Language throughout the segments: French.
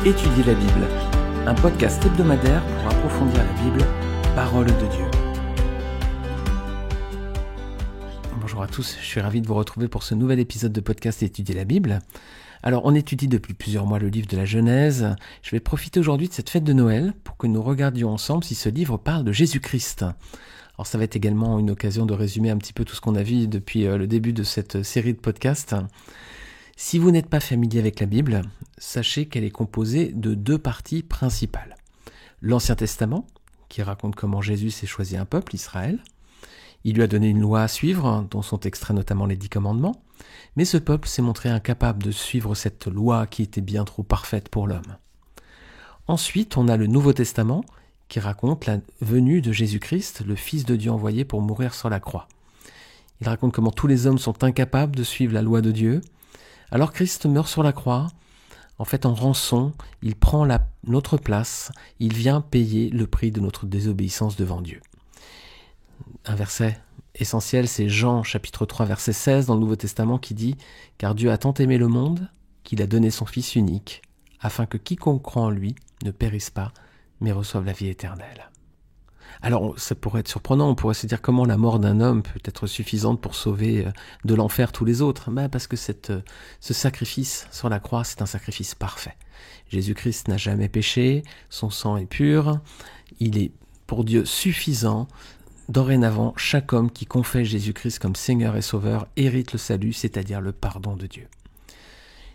Étudier la Bible, un podcast hebdomadaire pour approfondir la Bible, parole de Dieu. Bonjour à tous, je suis ravi de vous retrouver pour ce nouvel épisode de podcast Étudier la Bible. Alors, on étudie depuis plusieurs mois le livre de la Genèse. Je vais profiter aujourd'hui de cette fête de Noël pour que nous regardions ensemble si ce livre parle de Jésus-Christ. Alors, ça va être également une occasion de résumer un petit peu tout ce qu'on a vu depuis le début de cette série de podcasts. Si vous n'êtes pas familier avec la Bible, sachez qu'elle est composée de deux parties principales. L'Ancien Testament, qui raconte comment Jésus s'est choisi un peuple, Israël. Il lui a donné une loi à suivre, dont sont extraits notamment les 10 commandements. Mais ce peuple s'est montré incapable de suivre cette loi qui était bien trop parfaite pour l'homme. Ensuite, on a le Nouveau Testament, qui raconte la venue de Jésus-Christ, le Fils de Dieu envoyé pour mourir sur la croix. Il raconte comment tous les hommes sont incapables de suivre la loi de Dieu. Alors Christ meurt sur la croix, en fait en rançon, il prend notre place, il vient payer le prix de notre désobéissance devant Dieu. Un verset essentiel, c'est Jean chapitre 3 verset 16 dans le Nouveau Testament qui dit « Car Dieu a tant aimé le monde qu'il a donné son Fils unique, afin que quiconque croit en lui ne périsse pas, mais reçoive la vie éternelle. » Alors, ça pourrait être surprenant, on pourrait se dire comment la mort d'un homme peut être suffisante pour sauver de l'enfer tous les autres. Parce que ce sacrifice sur la croix, c'est un sacrifice parfait. Jésus-Christ n'a jamais péché, son sang est pur, il est pour Dieu suffisant. Dorénavant, chaque homme qui confesse Jésus-Christ comme Seigneur et Sauveur hérite le salut, c'est-à-dire le pardon de Dieu.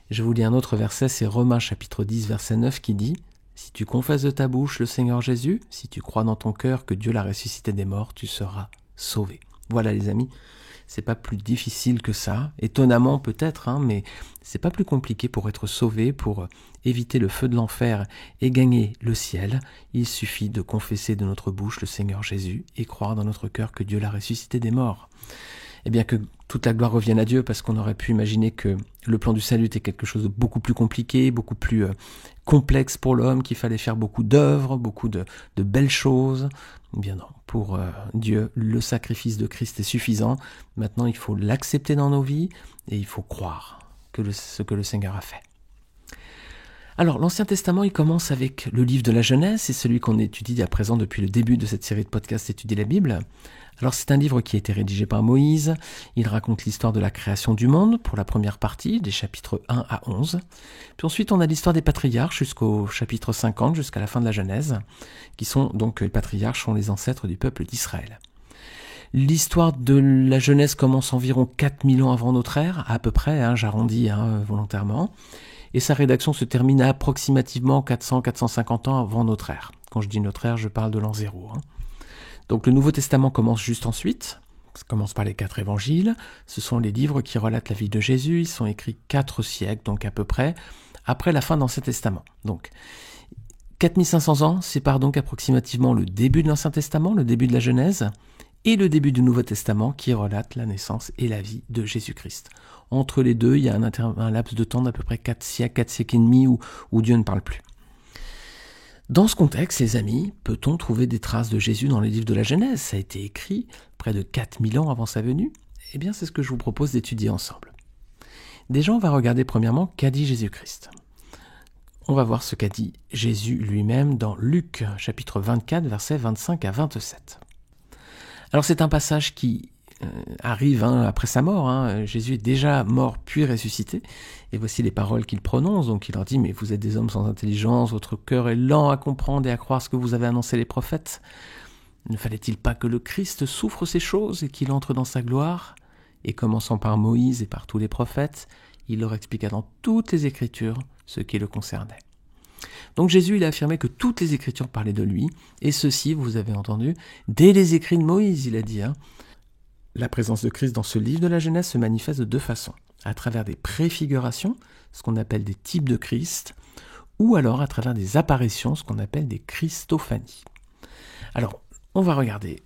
Je vous lis un autre verset, c'est Romains chapitre 10, verset 9 qui dit « Si tu confesses de ta bouche le Seigneur Jésus, si tu crois dans ton cœur que Dieu l'a ressuscité des morts, tu seras sauvé. » Voilà les amis, c'est pas plus difficile que ça, étonnamment peut-être, mais c'est pas plus compliqué pour être sauvé, pour éviter le feu de l'enfer et gagner le ciel. Il suffit de confesser de notre bouche le Seigneur Jésus et croire dans notre cœur que Dieu l'a ressuscité des morts. Eh bien que toute la gloire revienne à Dieu, parce qu'on aurait pu imaginer que le plan du salut était quelque chose de beaucoup plus compliqué, beaucoup plus complexe pour l'homme, qu'il fallait faire beaucoup d'œuvres, beaucoup de belles choses. Eh bien non, pour Dieu, le sacrifice de Christ est suffisant. Maintenant, il faut l'accepter dans nos vies et il faut croire ce que le Seigneur a fait. Alors, l'Ancien Testament, il commence avec le livre de la Genèse, c'est celui qu'on étudie à présent depuis le début de cette série de podcasts Étudier la Bible. Alors, c'est un livre qui a été rédigé par Moïse. Il raconte l'histoire de la création du monde pour la première partie, des chapitres 1 à 11. Puis ensuite, on a l'histoire des patriarches jusqu'au chapitre 50, jusqu'à la fin de la Genèse, qui sont donc, les patriarches sont les ancêtres du peuple d'Israël. L'histoire de la Genèse commence environ 4000 ans avant notre ère, à peu près, j'arrondis volontairement. Et sa rédaction se termine à approximativement 400-450 ans avant notre ère. Quand je dis notre ère, je parle de l'an 0. Donc le Nouveau Testament commence juste ensuite. Ça commence par les 4 évangiles. Ce sont les livres qui relatent la vie de Jésus. Ils sont écrits 4 siècles, donc à peu près, après la fin de l'Ancien Testament. Donc 4500 ans séparent donc approximativement le début de l'Ancien Testament, le début de la Genèse, et le début du Nouveau Testament qui relate la naissance et la vie de Jésus-Christ. Entre les deux, il y a un laps de temps d'à peu près 4 siècles et demi où Dieu ne parle plus. Dans ce contexte, les amis, peut-on trouver des traces de Jésus dans les livres de la Genèse ? Ça a été écrit près de 4000 ans avant sa venue. Eh bien, c'est ce que je vous propose d'étudier ensemble. Déjà, on va regarder premièrement qu'a dit Jésus-Christ. On va voir ce qu'a dit Jésus lui-même dans Luc, chapitre 24, versets 25 à 27. Alors, c'est un passage qui arrive après sa mort. Jésus est déjà mort puis ressuscité. Et voici les paroles qu'il prononce. Donc il leur dit « Mais vous êtes des hommes sans intelligence, votre cœur est lent à comprendre et à croire ce que vous avez annoncé les prophètes. Ne fallait-il pas que le Christ souffre ces choses et qu'il entre dans sa gloire ?» Et commençant par Moïse et par tous les prophètes, il leur expliqua dans toutes les Écritures ce qui le concernait. Donc Jésus, il a affirmé que toutes les Écritures parlaient de lui, et ceci, vous avez entendu, dès les écrits de Moïse, il a dit. La présence de Christ dans ce livre de la Genèse se manifeste de 2 façons. À travers des préfigurations, ce qu'on appelle des types de Christ, ou alors à travers des apparitions, ce qu'on appelle des christophanies. Alors, on va regarder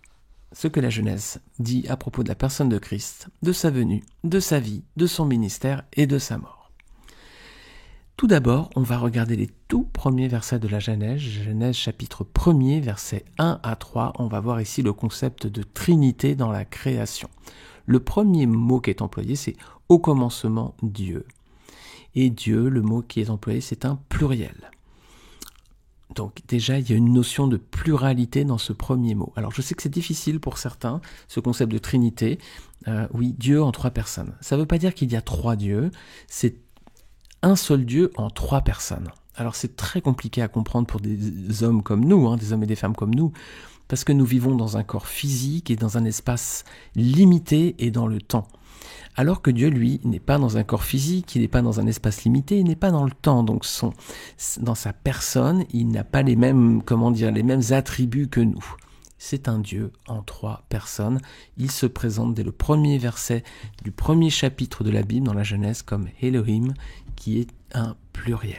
ce que la Genèse dit à propos de la personne de Christ, de sa venue, de sa vie, de son ministère et de sa mort. Tout d'abord, on va regarder les tout premiers versets de la Genèse, Genèse chapitre 1er, versets 1 à 3. On va voir ici le concept de Trinité dans la création. Le premier mot qui est employé, c'est « au commencement Dieu ». Et Dieu, le mot qui est employé, c'est un pluriel. Donc déjà, il y a une notion de pluralité dans ce premier mot. Alors je sais que c'est difficile pour certains, ce concept de Trinité. Oui, Dieu en 3 personnes. Ça ne veut pas dire qu'il y a 3 dieux, c'est un seul Dieu en 3 personnes. Alors c'est très compliqué à comprendre pour des hommes comme nous, des hommes et des femmes comme nous, parce que nous vivons dans un corps physique et dans un espace limité et dans le temps. Alors que Dieu, lui, n'est pas dans un corps physique, il n'est pas dans un espace limité, il n'est pas dans le temps. Donc dans sa personne, il n'a pas les mêmes attributs que nous. C'est un Dieu en 3 personnes. Il se présente dès le premier verset du premier chapitre de la Bible dans la Genèse comme Elohim, qui est un pluriel.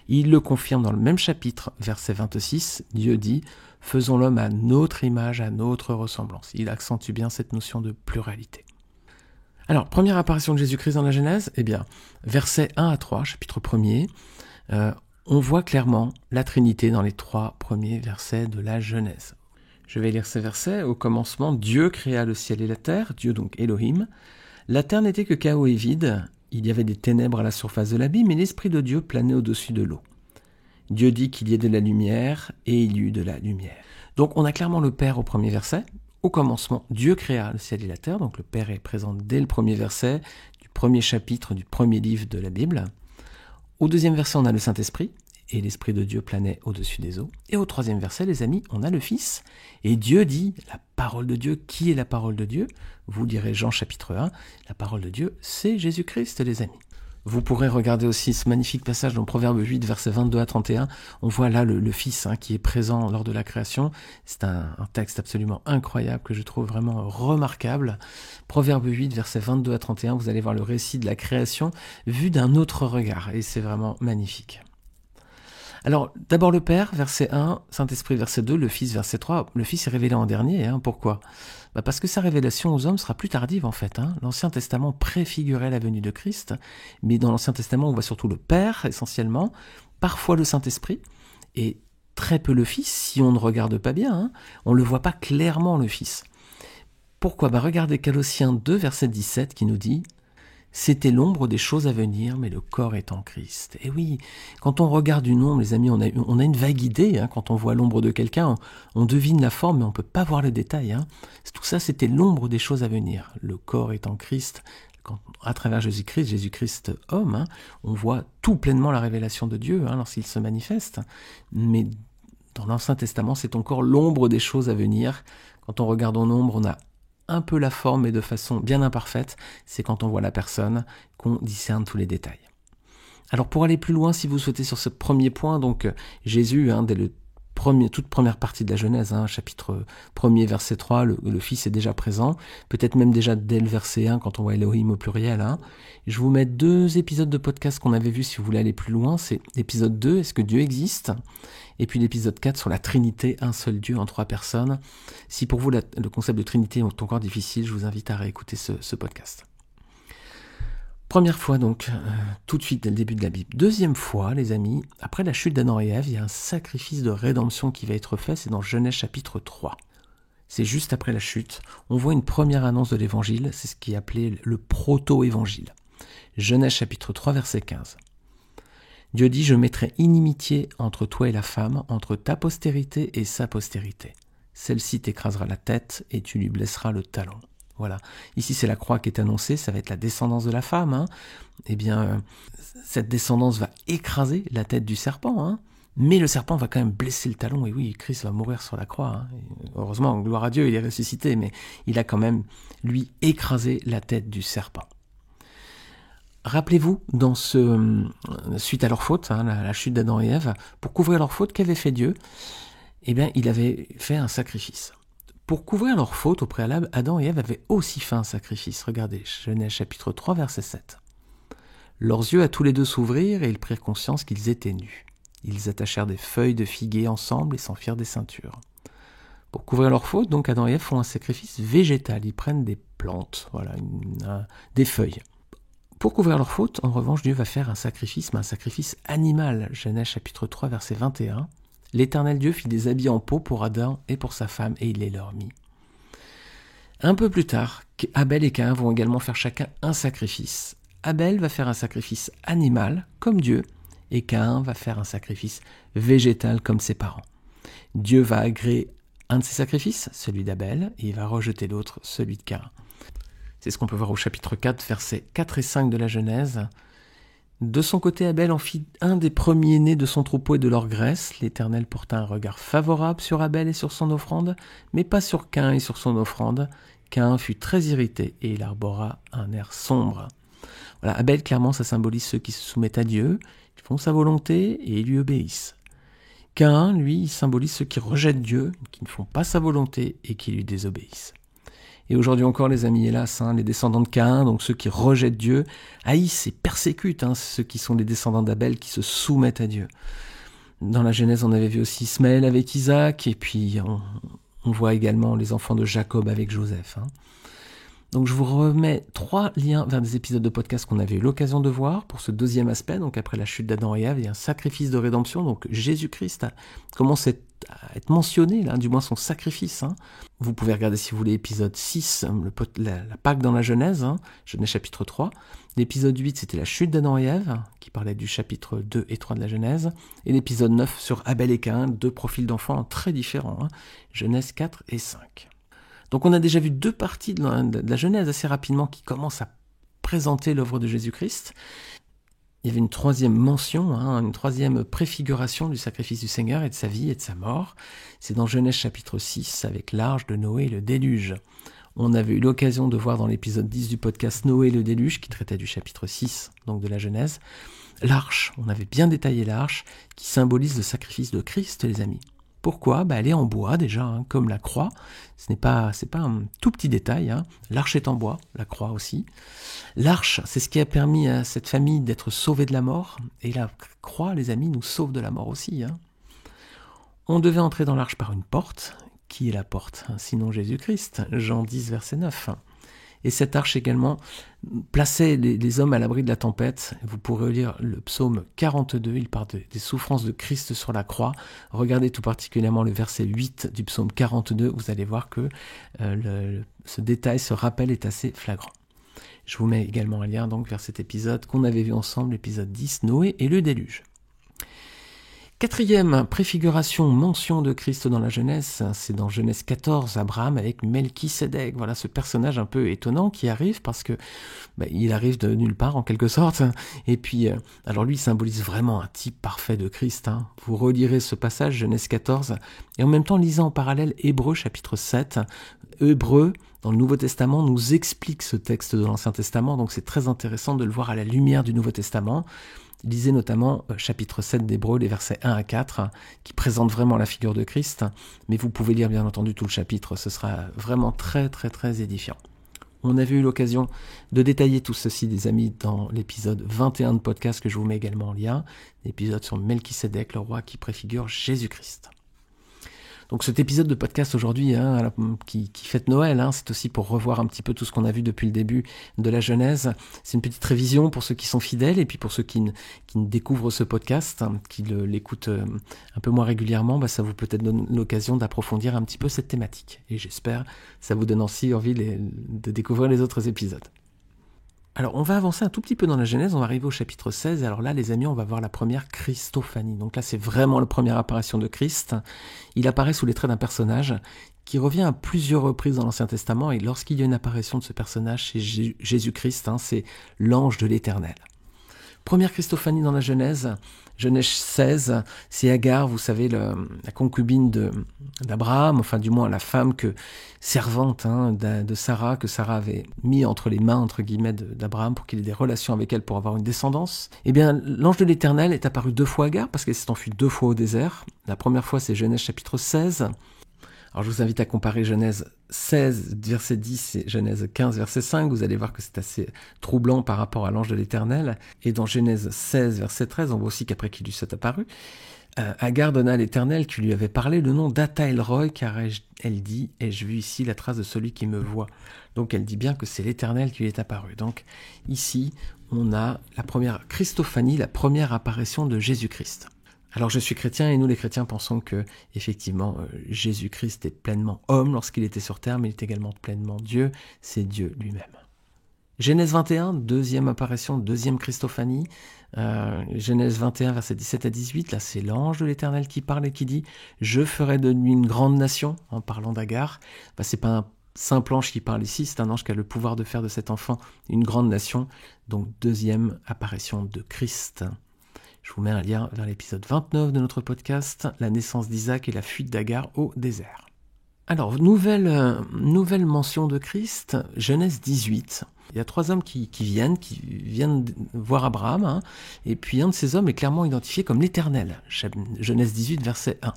Il le confirme dans le même chapitre, verset 26, Dieu dit « Faisons l'homme à notre image, à notre ressemblance ». Il accentue bien cette notion de pluralité. Alors, première apparition de Jésus-Christ dans la Genèse, versets 1 à 3, chapitre 1er, on voit clairement la Trinité dans les 3 premiers versets de la Genèse. Je vais lire ces versets. Au commencement, Dieu créa le ciel et la terre, Dieu donc Elohim. La terre n'était que chaos et vide, il y avait des ténèbres à la surface de l'abîme et l'Esprit de Dieu planait au-dessus de l'eau. Dieu dit qu'il y ait de la lumière et il y eut de la lumière. Donc on a clairement le Père au premier verset. Au commencement, Dieu créa le ciel et la terre, donc le Père est présent dès le premier verset du premier chapitre du premier livre de la Bible. Au deuxième verset, on a le Saint-Esprit, et l'Esprit de Dieu planait au-dessus des eaux. Et au troisième verset, les amis, on a le Fils, et Dieu dit, la parole de Dieu, qui est la parole de Dieu ? Vous lirez Jean chapitre 1, la parole de Dieu, c'est Jésus-Christ, les amis. Vous pourrez regarder aussi ce magnifique passage dans Proverbe 8, versets 22 à 31. On voit là le Fils qui est présent lors de la création. C'est un texte absolument incroyable que je trouve vraiment remarquable. Proverbe 8, versets 22 à 31, vous allez voir le récit de la création vu d'un autre regard. Et c'est vraiment magnifique. Alors, d'abord le Père, verset 1, Saint-Esprit, verset 2, le Fils, verset 3. Le Fils est révélé en dernier. Pourquoi ? Parce que sa révélation aux hommes sera plus tardive en fait. L'Ancien Testament préfigurait la venue de Christ, mais dans l'Ancien Testament on voit surtout le Père essentiellement, parfois le Saint-Esprit, et très peu le Fils si on ne regarde pas bien. On ne le voit pas clairement le Fils. Pourquoi ? Regardez Colossiens 2, verset 17 qui nous dit « C'était l'ombre des choses à venir, mais le corps est en Christ. » Et oui, quand on regarde une ombre, les amis, on a une vague idée. Quand on voit l'ombre de quelqu'un, on devine la forme, mais on ne peut pas voir le détail. Tout ça, c'était l'ombre des choses à venir. Le corps est en Christ. À travers Jésus-Christ homme, on voit tout pleinement la révélation de Dieu lorsqu'il se manifeste. Mais dans l'Ancien Testament, c'est encore l'ombre des choses à venir. Quand on regarde en ombre, on a un peu la forme, mais de façon bien imparfaite. C'est quand on voit la personne qu'on discerne tous les détails. Alors pour aller plus loin, si vous souhaitez sur ce premier point, donc Jésus, dès toute première partie de la Genèse, chapitre 1er, verset 3, le Fils est déjà présent, peut-être même déjà dès le verset 1, quand on voit Elohim au pluriel. Je vous mets 2 épisodes de podcast qu'on avait vus si vous voulez aller plus loin. C'est l'épisode 2, est-ce que Dieu existe ? Et puis l'épisode 4 sur la Trinité, un seul Dieu en 3 personnes. Si pour vous le concept de Trinité est encore difficile, je vous invite à réécouter ce podcast. Première fois donc, tout de suite dès le début de la Bible. Deuxième fois, les amis, après la chute d'Adam et Ève, il y a un sacrifice de rédemption qui va être fait, c'est dans Genèse chapitre 3. C'est juste après la chute, on voit une première annonce de l'évangile, c'est ce qui est appelé le proto-évangile. Genèse chapitre 3, verset 15. Dieu dit « Je mettrai inimitié entre toi et la femme, entre ta postérité et sa postérité. Celle-ci t'écrasera la tête et tu lui blesseras le talon. » Voilà. Ici, c'est la croix qui est annoncée, ça va être la descendance de la femme. Cette descendance va écraser la tête du serpent, mais le serpent va quand même blesser le talon. Et oui, Christ va mourir sur la croix. Heureusement, gloire à Dieu, il est ressuscité, mais il a quand même, lui, écrasé la tête du serpent. Rappelez-vous, suite à leur faute, la chute d'Adam et Ève, pour couvrir leur faute, qu'avait fait Dieu ? Il avait fait un sacrifice. Pour couvrir leur faute, au préalable, Adam et Ève avaient aussi fait un sacrifice. Regardez, Genèse chapitre 3, verset 7. Leurs yeux à tous les deux s'ouvrirent et ils prirent conscience qu'ils étaient nus. Ils attachèrent des feuilles de figuier ensemble et s'en firent des ceintures. Pour couvrir leur faute, donc Adam et Ève font un sacrifice végétal. Ils prennent des plantes, des feuilles. Pour couvrir leur faute, en revanche, Dieu va faire un sacrifice, mais un sacrifice animal. Genèse chapitre 3, verset 21. L'Éternel Dieu fit des habits en peau pour Adam et pour sa femme, et il les leur mit. Un peu plus tard, Abel et Caïn vont également faire chacun un sacrifice. Abel va faire un sacrifice animal, comme Dieu, et Caïn va faire un sacrifice végétal comme ses parents. Dieu va agréer un de ses sacrifices, celui d'Abel, et il va rejeter l'autre, celui de Caïn. C'est ce qu'on peut voir au chapitre 4, versets 4 et 5 de la Genèse. De son côté, Abel en fit un des premiers-nés de son troupeau et de leur graisse. L'Éternel porta un regard favorable sur Abel et sur son offrande, mais pas sur Caïn et sur son offrande. Caïn fut très irrité et il arbora un air sombre. Voilà, Abel, clairement, ça symbolise ceux qui se soumettent à Dieu, qui font sa volonté et lui obéissent. Caïn, lui, il symbolise ceux qui rejettent Dieu, qui ne font pas sa volonté et qui lui désobéissent. Et aujourd'hui encore, les amis, hélas, les descendants de Caïn, donc ceux qui rejettent Dieu, haïssent et persécutent ceux qui sont les descendants d'Abel, qui se soumettent à Dieu. Dans la Genèse, on avait vu aussi Ismaël avec Isaac, et puis on voit également les enfants de Jacob avec Joseph. Donc je vous remets 3 liens vers des épisodes de podcast qu'on avait eu l'occasion de voir pour ce deuxième aspect. Donc après la chute d'Adam et Ève, il y a un sacrifice de rédemption. Donc Jésus-Christ commence à être mentionné, là, du moins son sacrifice. Vous pouvez regarder si vous voulez l'épisode 6, la Pâque dans la Genèse, Genèse chapitre 3. L'épisode 8, c'était la chute d'Adam et Ève, qui parlait du chapitre 2 et 3 de la Genèse. Et l'épisode 9 sur Abel et Caïn, 2 profils d'enfants très différents, Genèse 4 et 5. Donc on a déjà vu 2 parties de la Genèse assez rapidement qui commencent à présenter l'œuvre de Jésus-Christ. Il y avait une 3e mention, une 3e préfiguration du sacrifice du Seigneur et de sa vie et de sa mort. C'est dans Genèse chapitre 6 avec l'arche de Noé et le déluge. On avait eu l'occasion de voir dans l'épisode 10 du podcast Noé et le déluge qui traitait du chapitre 6 donc de la Genèse. L'arche, on avait bien détaillé l'arche qui symbolise le sacrifice de Christ, les amis. Pourquoi ? Elle est en bois déjà, comme la croix. C'est pas un tout petit détail. L'arche est en bois, la croix aussi. L'arche, c'est ce qui a permis à cette famille d'être sauvée de la mort. Et la croix, les amis, nous sauve de la mort aussi. On devait entrer dans l'arche par une porte. Qui est la porte ? Sinon Jésus-Christ. Jean 10, verset 9. Et cette arche également plaçait les hommes à l'abri de la tempête. Vous pourrez lire le psaume 42, il parle des souffrances de Christ sur la croix. Regardez tout particulièrement le verset 8 du psaume 42, vous allez voir que ce détail, ce rappel est assez flagrant. Je vous mets également un lien donc vers cet épisode qu'on avait vu ensemble, l'épisode 10, Noé et le déluge. 4e préfiguration, mention de Christ dans la Genèse, c'est dans Genèse 14, Abraham avec Melchisédek. Voilà ce personnage un peu étonnant qui arrive parce que il arrive de nulle part en quelque sorte. Et puis, alors lui, il symbolise vraiment un type parfait de Christ. Vous relirez ce passage, Genèse 14, et en même temps, lisez en parallèle Hébreux chapitre 7. Hébreux, dans le Nouveau Testament, nous explique ce texte de l'Ancien Testament, donc c'est très intéressant de le voir à la lumière du Nouveau Testament. Lisez notamment chapitre 7 d'Hébreux, les versets 1 à 4, qui présentent vraiment la figure de Christ, mais vous pouvez lire bien entendu tout le chapitre, ce sera vraiment très très très édifiant. On avait eu l'occasion de détailler tout ceci, des amis, dans l'épisode 21 de podcast que je vous mets également en lien, l'épisode sur Melchisédek, le roi qui préfigure Jésus-Christ. Donc cet épisode de podcast aujourd'hui, qui fête Noël, c'est aussi pour revoir un petit peu tout ce qu'on a vu depuis le début de la Genèse. C'est une petite révision pour ceux qui sont fidèles et puis pour ceux qui ne découvrent ce podcast, qui l'écoutent un peu moins régulièrement, ça vous peut-être donne l'occasion d'approfondir un petit peu cette thématique. Et j'espère que ça vous donne aussi envie de découvrir les autres épisodes. Alors, on va avancer un tout petit peu dans la Genèse, on va arriver au chapitre 16, et alors là, les amis, on va voir la première Christophanie. Donc là, c'est vraiment la première apparition de Christ. Il apparaît sous les traits d'un personnage qui revient à plusieurs reprises dans l'Ancien Testament, et lorsqu'il y a une apparition de ce personnage, c'est Jésus-Christ, c'est l'ange de l'Éternel. Première Christophanie dans la Genèse, Genèse 16, c'est Agar, vous savez, la concubine d'Abraham, enfin du moins la femme servante de Sarah, que Sarah avait mis entre les mains, entre guillemets, d'Abraham pour qu'il ait des relations avec elle pour avoir une descendance. Eh bien, l'ange de l'Éternel est apparu 2 fois à Agar parce qu'elle s'est enfuie 2 fois au désert. La première fois, c'est Genèse chapitre 16. Alors je vous invite à comparer Genèse 16, verset 10 et Genèse 15, verset 5. Vous allez voir que c'est assez troublant par rapport à l'ange de l'Éternel. Et dans Genèse 16, verset 13, on voit aussi qu'après qu'il lui soit apparu, Agar donna à l'Éternel qui lui avait parlé le nom d'Ata-El-Roi, car elle dit « Ai-je vu ici la trace de celui qui me voit ?» Donc elle dit bien que c'est l'Éternel qui lui est apparu. Donc ici, on a la première Christophanie, la première apparition de Jésus-Christ. Alors je suis chrétien et nous les chrétiens pensons que effectivement Jésus-Christ est pleinement homme lorsqu'il était sur terre, mais il est également pleinement Dieu, c'est Dieu lui-même. Genèse 21, deuxième apparition, deuxième Christophanie. Genèse 21, versets 17 à 18, là c'est l'ange de l'Éternel qui parle et qui dit « Je ferai de lui une grande nation », en parlant d'Agar. C'est pas un simple ange qui parle ici, c'est un ange qui a le pouvoir de faire de cet enfant une grande nation. Donc deuxième apparition de Christ. Je vous mets un lien vers l'épisode 29 de notre podcast, la naissance d'Isaac et la fuite d'Agar au désert. Alors, nouvelle mention de Christ, Genèse 18. Il y a 3 hommes qui viennent voir Abraham, et puis un de ces hommes est clairement identifié comme l'Éternel. Genèse 18, verset 1.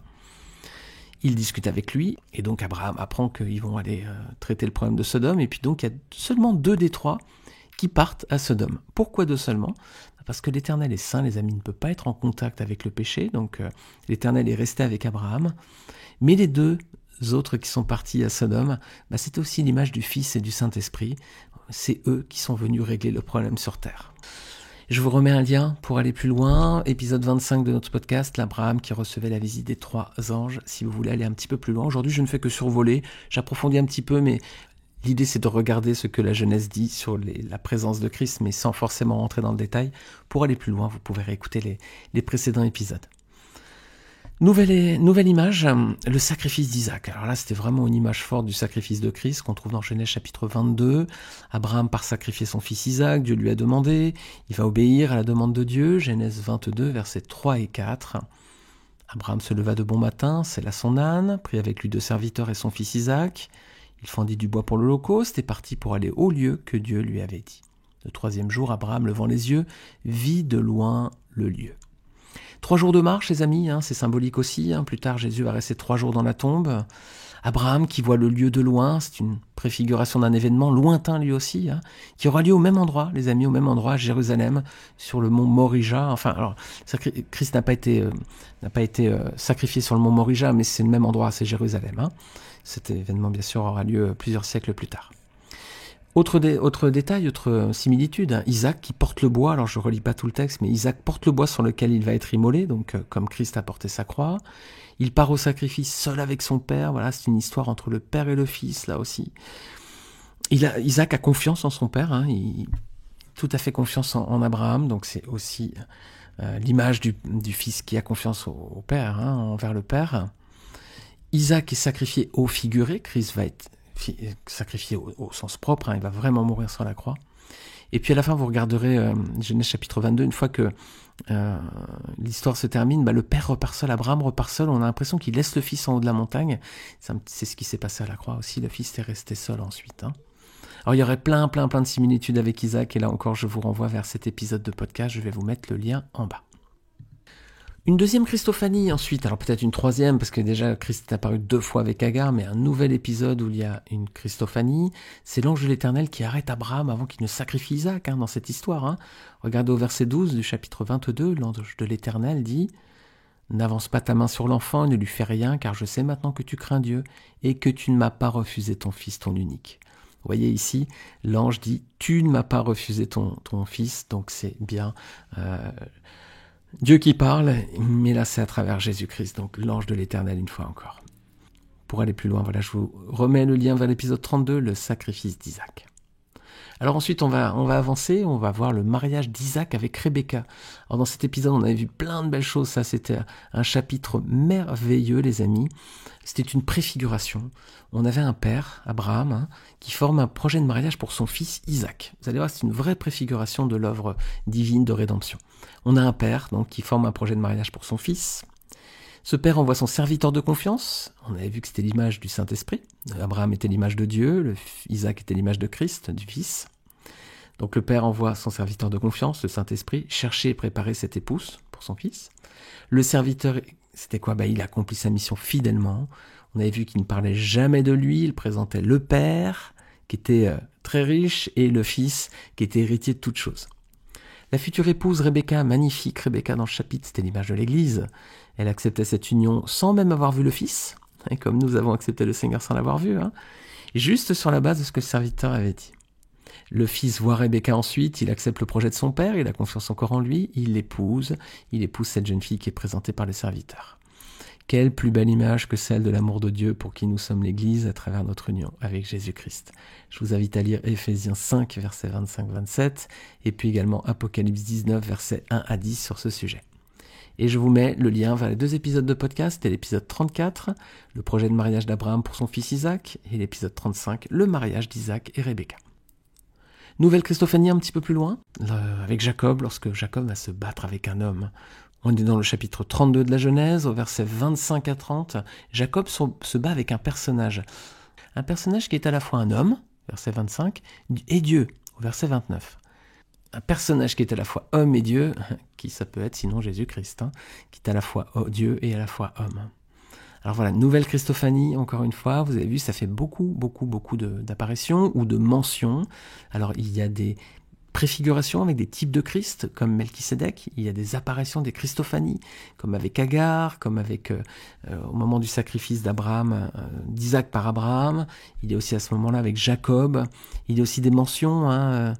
Ils discutent avec lui, et donc Abraham apprend qu'ils vont aller traiter le problème de Sodome, et puis donc il y a seulement 2 des 3 qui partent à Sodome. Pourquoi 2 seulement ? Parce que l'Éternel est saint, les amis, ne peut pas être en contact avec le péché, donc l'Éternel est resté avec Abraham. Mais les 2 autres qui sont partis à Sodome, c'est aussi l'image du Fils et du Saint-Esprit. C'est eux qui sont venus régler le problème sur terre. Je vous remets un lien pour aller plus loin. Épisode 25 de notre podcast, l'Abraham qui recevait la visite des 3 anges. Si vous voulez aller un petit peu plus loin. Aujourd'hui, je ne fais que survoler. J'approfondis un petit peu, mais l'idée, c'est de regarder ce que la Genèse dit sur la présence de Christ, mais sans forcément rentrer dans le détail. Pour aller plus loin, vous pouvez réécouter les précédents épisodes. Nouvelle image, le sacrifice d'Isaac. Alors là, c'était vraiment une image forte du sacrifice de Christ qu'on trouve dans Genèse chapitre 22. Abraham part sacrifier son fils Isaac, Dieu lui a demandé, il va obéir à la demande de Dieu. Genèse 22, versets 3 et 4. Abraham se leva de bon matin, sella son âne, prit avec lui 2 serviteurs et son fils Isaac. Il fendit du bois pour l'holocauste et partit pour aller au lieu que Dieu lui avait dit. Le 3e jour, Abraham, levant les yeux, vit de loin le lieu. 3 jours de marche, les amis, c'est symbolique aussi. Plus tard, Jésus va rester 3 jours dans la tombe. Abraham qui voit le lieu de loin, c'est une préfiguration d'un événement lointain lui aussi, qui aura lieu au même endroit, les amis, au même endroit, à Jérusalem, sur le mont Morija. Christ n'a pas été sacrifié sur le mont Morija, mais c'est le même endroit, c'est Jérusalem. Cet événement, bien sûr, aura lieu plusieurs siècles plus tard. Autre détail, autre similitude, Isaac qui porte le bois, alors je ne relis pas tout le texte, mais Isaac porte le bois sur lequel il va être immolé, donc comme Christ a porté sa croix. Il part au sacrifice seul avec son père, voilà, c'est une histoire entre le père et le fils, là aussi. Isaac a confiance en son père, il tout à fait confiance en Abraham, donc c'est aussi l'image du fils qui a confiance au père, envers le père. Isaac est sacrifié au figuré, Christ va être sacrifié au sens propre, il va vraiment mourir sur la croix. Et puis à la fin, vous regarderez Genèse chapitre 22, une fois que l'histoire se termine, le père repart seul, Abraham repart seul, on a l'impression qu'il laisse le fils en haut de la montagne. C'est ce qui s'est passé à la croix aussi, le fils est resté seul ensuite. Alors il y aurait plein de similitudes avec Isaac, et là encore je vous renvoie vers cet épisode de podcast, je vais vous mettre le lien en bas. Une deuxième Christophanie ensuite, alors peut-être une troisième, parce que déjà Christ est apparu 2 fois avec Agar, mais un nouvel épisode où il y a une Christophanie, c'est l'ange de l'Éternel qui arrête Abraham avant qu'il ne sacrifie Isaac dans cette histoire. Regardez au verset 12 du chapitre 22, l'ange de l'Éternel dit « N'avance pas ta main sur l'enfant, ne lui fais rien, car je sais maintenant que tu crains Dieu et que tu ne m'as pas refusé ton fils, ton unique. » Vous voyez ici, l'ange dit « Tu ne m'as pas refusé ton fils », donc c'est bien Dieu qui parle, mais là c'est à travers Jésus-Christ, donc l'ange de l'Éternel une fois encore. Pour aller plus loin, voilà, je vous remets le lien vers l'épisode 32, le sacrifice d'Isaac. Alors ensuite on va avancer, on va voir le mariage d'Isaac avec Rebecca. Alors dans cet épisode on avait vu plein de belles choses, ça c'était un chapitre merveilleux les amis. C'était une préfiguration. On avait un père, Abraham, qui forme un projet de mariage pour son fils Isaac. Vous allez voir, c'est une vraie préfiguration de l'œuvre divine de rédemption. On a un père donc qui forme un projet de mariage pour son fils. Ce père envoie son serviteur de confiance. On avait vu que c'était l'image du Saint-Esprit. Abraham était l'image de Dieu, Isaac était l'image de Christ, du Fils. Donc le père envoie son serviteur de confiance, le Saint-Esprit, chercher et préparer cette épouse pour son fils. Le serviteur, c'était quoi ? Il accomplit sa mission fidèlement. On avait vu qu'il ne parlait jamais de lui, il présentait le père, qui était très riche, et le fils, qui était héritier de toutes choses. La future épouse Rebecca, magnifique Rebecca dans le chapitre, c'était l'image de l'Église. Elle acceptait cette union sans même avoir vu le Fils, comme nous avons accepté le Seigneur sans l'avoir vu, juste sur la base de ce que le serviteur avait dit. Le Fils voit Rebecca ensuite, il accepte le projet de son père, il a confiance encore en lui, il épouse cette jeune fille qui est présentée par les serviteurs. Quelle plus belle image que celle de l'amour de Dieu pour qui nous sommes l'Église à travers notre union avec Jésus-Christ. Je vous invite à lire Éphésiens 5, versets 25-27, et puis également Apocalypse 19, versets 1 à 10 sur ce sujet. Et je vous mets le lien vers les 2 épisodes de podcast, et l'épisode 34, le projet de mariage d'Abraham pour son fils Isaac, et l'épisode 35, le mariage d'Isaac et Rebecca. Nouvelle Christophanie un petit peu plus loin, avec Jacob, lorsque Jacob va se battre avec un homme. On est dans le chapitre 32 de la Genèse, au verset 25 à 30. Jacob se bat avec un personnage qui est à la fois un homme, verset 25, et Dieu, au verset 29. Un personnage qui est à la fois homme et Dieu, qui ça peut être sinon Jésus-Christ, qui est à la fois Dieu et à la fois homme. Alors voilà, nouvelle Christophanie, encore une fois, vous avez vu, ça fait beaucoup d'apparitions ou de mentions. Alors il y a des préfiguration avec des types de Christ, comme Melchisédek. Il y a des apparitions des Christophanies, comme avec Agar, comme avec au moment du sacrifice d'Abraham, d'Isaac par Abraham. Il y a aussi à ce moment-là avec Jacob. Il y a aussi des mentions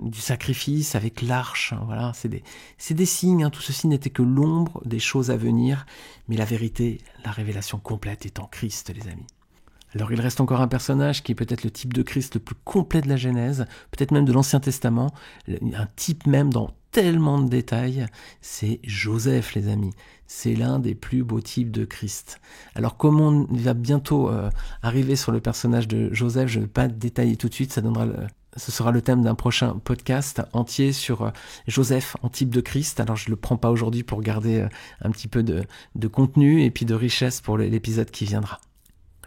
du sacrifice avec l'arche. Voilà, c'est des signes. Tout ceci n'était que l'ombre des choses à venir, mais la vérité, la révélation complète est en Christ, les amis. Alors il reste encore un personnage qui est peut-être le type de Christ le plus complet de la Genèse, peut-être même de l'Ancien Testament, un type même dans tellement de détails, c'est Joseph, les amis. C'est l'un des plus beaux types de Christ. Alors comme on va bientôt arriver sur le personnage de Joseph, je ne vais pas détailler tout de suite, ce sera le thème d'un prochain podcast entier sur Joseph en type de Christ. Alors je ne le prends pas aujourd'hui pour garder un petit peu de contenu et puis de richesse pour l'épisode qui viendra.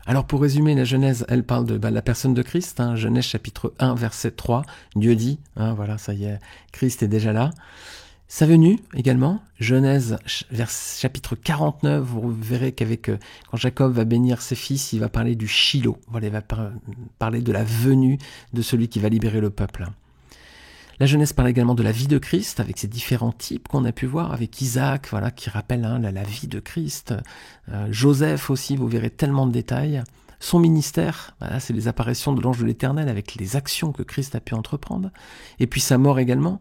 Alors pour résumer, la Genèse, elle parle de la personne de Christ, Genèse chapitre 1, verset 3, Dieu dit, voilà, ça y est, Christ est déjà là. Sa venue également, Genèse chapitre 49, vous verrez quand Jacob va bénir ses fils, il va parler du Shiloh, voilà, il va parler de la venue de celui qui va libérer le peuple. La Genèse parle également de la vie de Christ, avec ses différents types qu'on a pu voir, avec Isaac, voilà, qui rappelle la vie de Christ. Joseph aussi, vous verrez tellement de détails. Son ministère, voilà, c'est les apparitions de l'ange de l'Éternel avec les actions que Christ a pu entreprendre. Et puis sa mort également,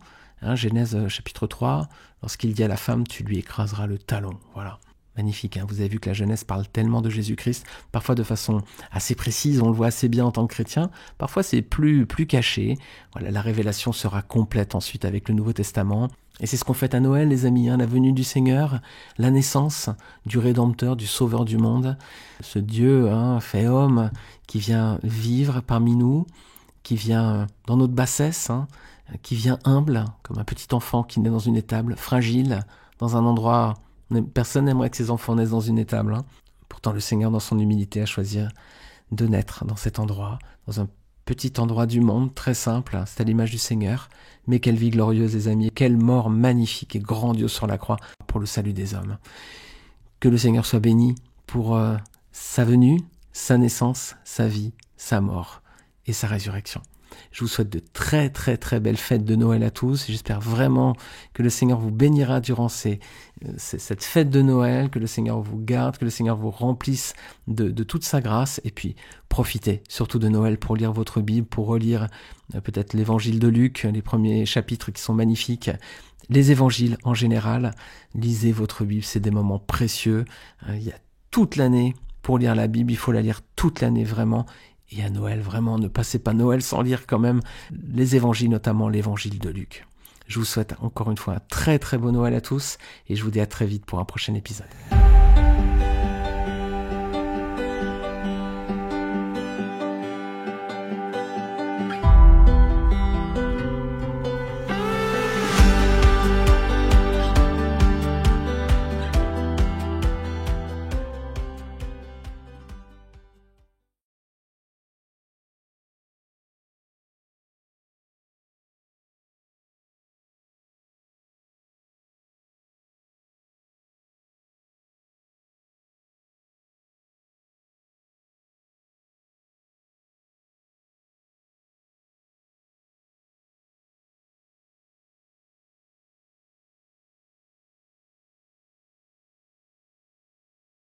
Genèse chapitre 3, lorsqu'il dit à la femme, tu lui écraseras le talon. Voilà. Magnifique, vous avez vu que la Genèse parle tellement de Jésus-Christ, parfois de façon assez précise, on le voit assez bien en tant que chrétien, parfois c'est plus caché. Voilà, la révélation sera complète ensuite avec le Nouveau Testament. Et c'est ce qu'on fête à Noël, les amis, la venue du Seigneur, la naissance du Rédempteur, du Sauveur du monde. Ce Dieu fait homme qui vient vivre parmi nous, qui vient dans notre bassesse, qui vient humble, comme un petit enfant qui naît dans une étable, fragile, dans un endroit... Personne n'aimerait que ses enfants naissent dans une étable. Pourtant, le Seigneur, dans son humilité, a choisi de naître dans cet endroit, dans un petit endroit du monde, très simple. C'est à l'image du Seigneur. Mais quelle vie glorieuse, les amis. Quelle mort magnifique et grandiose sur la croix pour le salut des hommes. Que le Seigneur soit béni pour sa venue, sa naissance, sa vie, sa mort et sa résurrection. Je vous souhaite de très très très belles fêtes de Noël à tous. J'espère vraiment que le Seigneur vous bénira durant cette fête de Noël, que le Seigneur vous garde, que le Seigneur vous remplisse de toute sa grâce. Et puis profitez surtout de Noël pour lire votre Bible, pour relire peut-être l'évangile de Luc, les premiers chapitres qui sont magnifiques. Les évangiles en général, lisez votre Bible, c'est des moments précieux. Il y a toute l'année pour lire la Bible, il faut la lire toute l'année vraiment. Et à Noël, vraiment, ne passez pas Noël sans lire quand même les évangiles, notamment l'évangile de Luc. Je vous souhaite encore une fois un très très beau Noël à tous et je vous dis à très vite pour un prochain épisode.